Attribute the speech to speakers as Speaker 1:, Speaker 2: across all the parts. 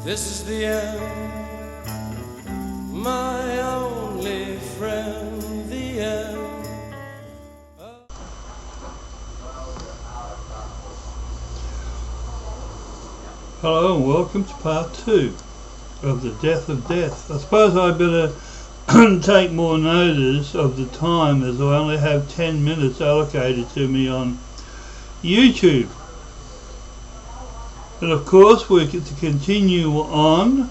Speaker 1: This is the end, my only friend, the end.
Speaker 2: Hello and welcome to part 2 of the Death of Death. I suppose I better take more notice of the time, as I only have 10 minutes allocated to me on YouTube. And of course we're to continue on.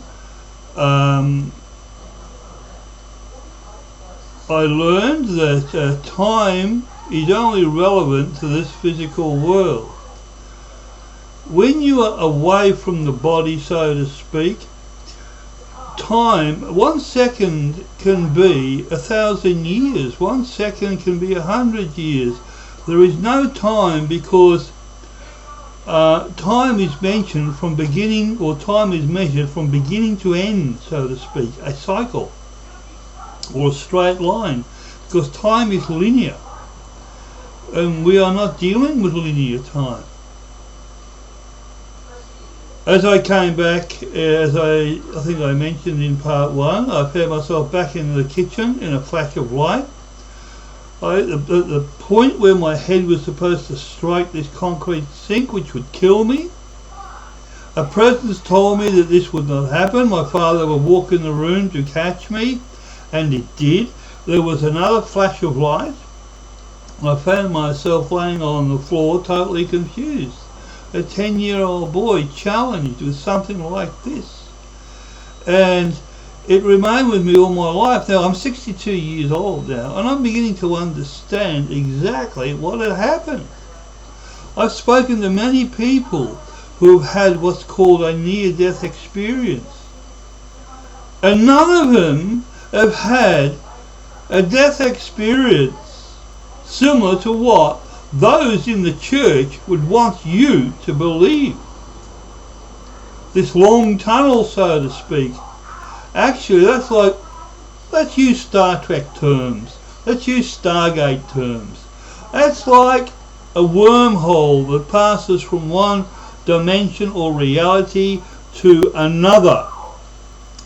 Speaker 2: I learned that time is only relevant to this physical world. When you are away from the body, so to speak, time, 1 second can be 1,000 years, 1 second can be 100 years. There is no time, because time is mentioned from beginning, or time is measured from beginning to end, so to speak, a cycle or a straight line, because time is linear and we are not dealing with linear time. As I came back, as I think I mentioned in part 1, I found myself back in the kitchen in a flash of light. The point where my head was supposed to strike this concrete sink, which would kill me. A presence told me that this would not happen. My father would walk in the room to catch me, and it did. There was another flash of light. I found myself laying on the floor, totally confused. A 10-year-old boy challenged with something like this, and it remained with me all my life. Now I'm 62 years old now, and I'm beginning to understand exactly what had happened. I've spoken to many people who have had what's called a near-death experience, and none of them have had a death experience similar to what those in the church would want you to believe. This long tunnel, so to speak. Actually, let's use Star Trek terms. Let's use Stargate terms. That's like a wormhole that passes from one dimension or reality to another.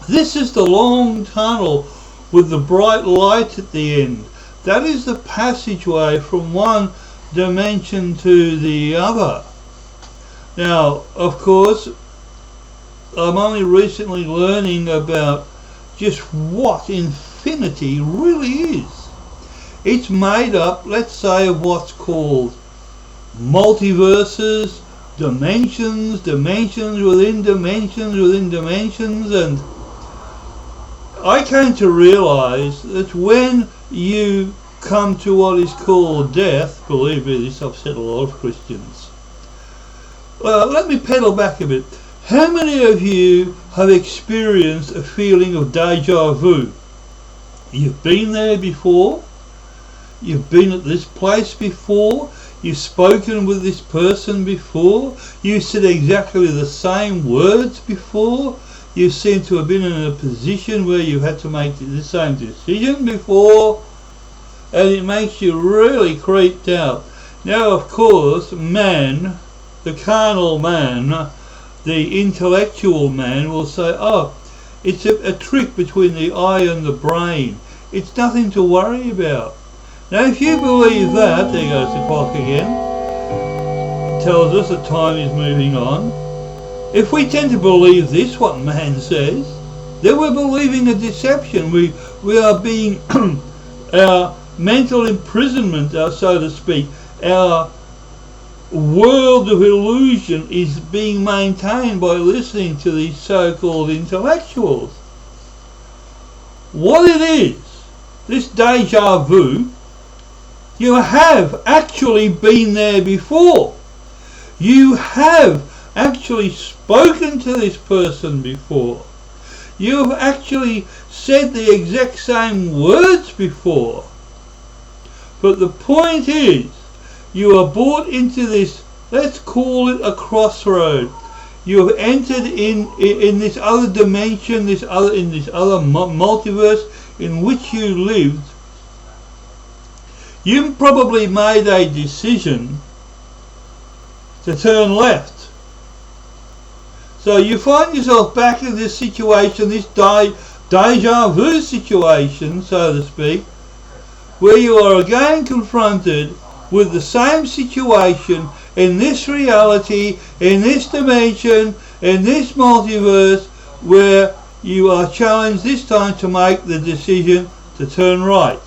Speaker 2: This is the long tunnel with the bright light at the end. That is the passageway from one dimension to the other. Now, of course, I'm only recently learning about just what infinity really is. It's made up, let's say, of what's called multiverses, dimensions within dimensions within dimensions, and I came to realize that when you come to what is called death, believe me, this upset a lot of Christians. Let me pedal back a bit. How many of you have experienced a feeling of deja vu? You've been there before, you've been at this place before, you've spoken with this person before, you said exactly the same words before, you seem to have been in a position where you had to make the same decision before, and it makes you really creeped out. Now, of course, man, the carnal man, the intellectual man will say, oh, it's a trick between the eye and the brain. It's nothing to worry about. Now, if you believe that, there goes the clock again, tells us that time is moving on. If we tend to believe this, what man says, then we're believing a deception. We are being our mental imprisonment, so to speak, our world of illusion is being maintained by listening to these so-called intellectuals. What it is, this deja vu, you have actually been there before. You have actually spoken to this person before. You have actually said the exact same words before. But the point is, you are brought into this, let's call it a crossroad. You have entered in this other dimension, in this other multiverse in which you lived. You probably made a decision to turn left. So you find yourself back in this situation, this deja vu situation, so to speak, where you are again confronted with the same situation in this reality, in this dimension, in this multiverse, where you are challenged this time to make the decision to turn right.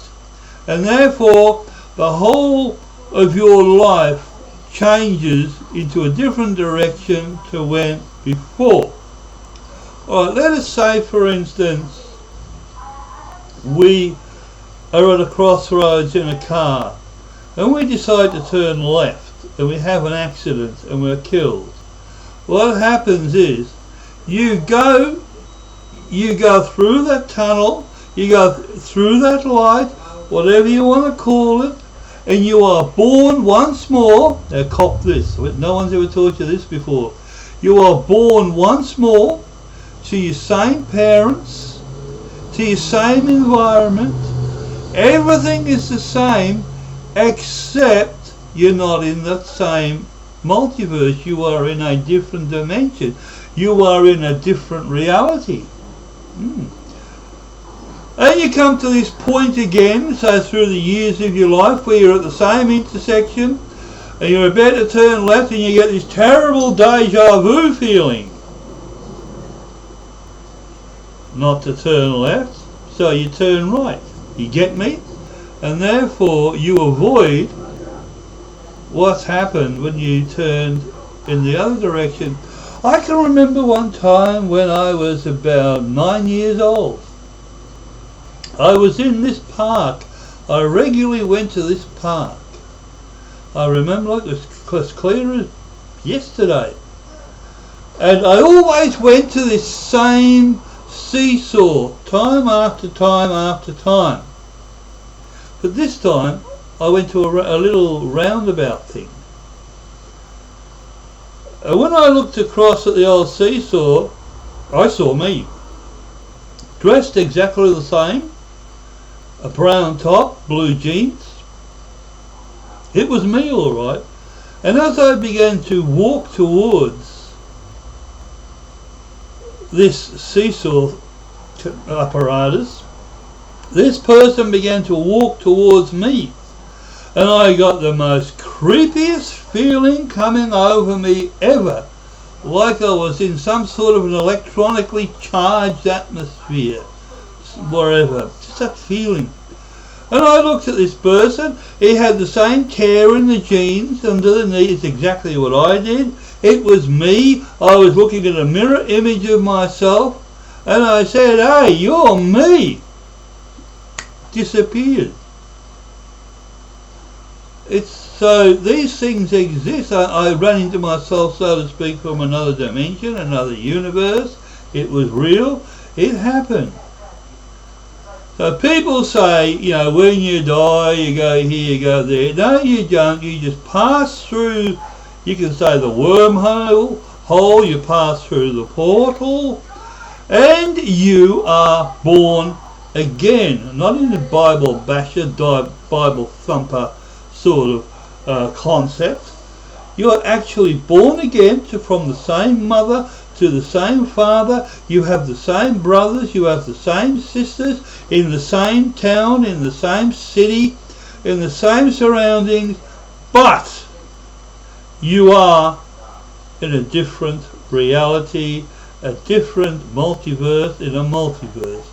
Speaker 2: And therefore, the whole of your life changes into a different direction to when before. Alright, let us say, for instance, we are at a crossroads in a car and we decide to turn left and we have an accident and we're killed. What happens is you go through that tunnel, you go through that light, whatever you want to call it, and you are born once more. Now cop this, no one's ever taught you this before. You are born once more to your same parents, to your same environment. Everything is the same, except you're not in that same multiverse. You are in a different dimension. You are in a different reality. And you come to this point again, so through the years of your life, where you're at the same intersection and you're about to turn left and you get this terrible deja vu feeling not to turn left, so you turn right. You get me? And therefore you avoid what's happened when you turned in the other direction. I can remember one time when I was about 9 years old. I was in this park. I regularly went to this park. I remember it was as clear as yesterday. And I always went to this same seesaw, time after time after time. But this time, I went to a little roundabout thing. And when I looked across at the old seesaw, I saw me. Dressed exactly the same. A brown top, blue jeans. It was me, all right. And as I began to walk towards this seesaw apparatus, this person began to walk towards me. And I got the most creepiest feeling coming over me ever. Like I was in some sort of an electronically charged atmosphere. Wherever. Just that feeling. And I looked at this person. He had the same tear in the jeans under the knee. It's exactly what I did. It was me. I was looking at a mirror image of myself. And I said, "Hey, you're me." Disappeared. So these things exist. I ran into myself, so to speak, from another dimension, another universe. It was real. It happened. So people say, when you die, you go here, you go there. No, you don't. You just pass through, you can say the wormhole, you pass through the portal, and you are born again. Not in the Bible basher, Bible thumper sort of concept. You are actually born again from the same mother to the same father. You have the same brothers, you have the same sisters, in the same town, in the same city, in the same surroundings, but you are in a different reality, a different multiverse, in a multiverse.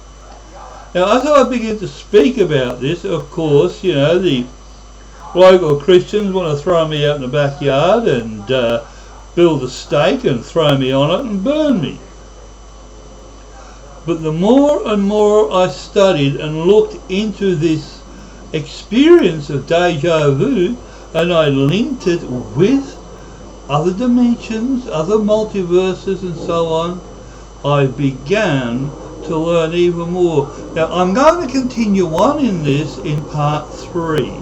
Speaker 2: Now, as I begin to speak about this, of course, the local Christians want to throw me out in the backyard and build a stake and throw me on it and burn me. But the more and more I studied and looked into this experience of deja vu, and I linked it with other dimensions, other multiverses and so on, I began to learn even more. Now I'm going to continue on in this in part 3.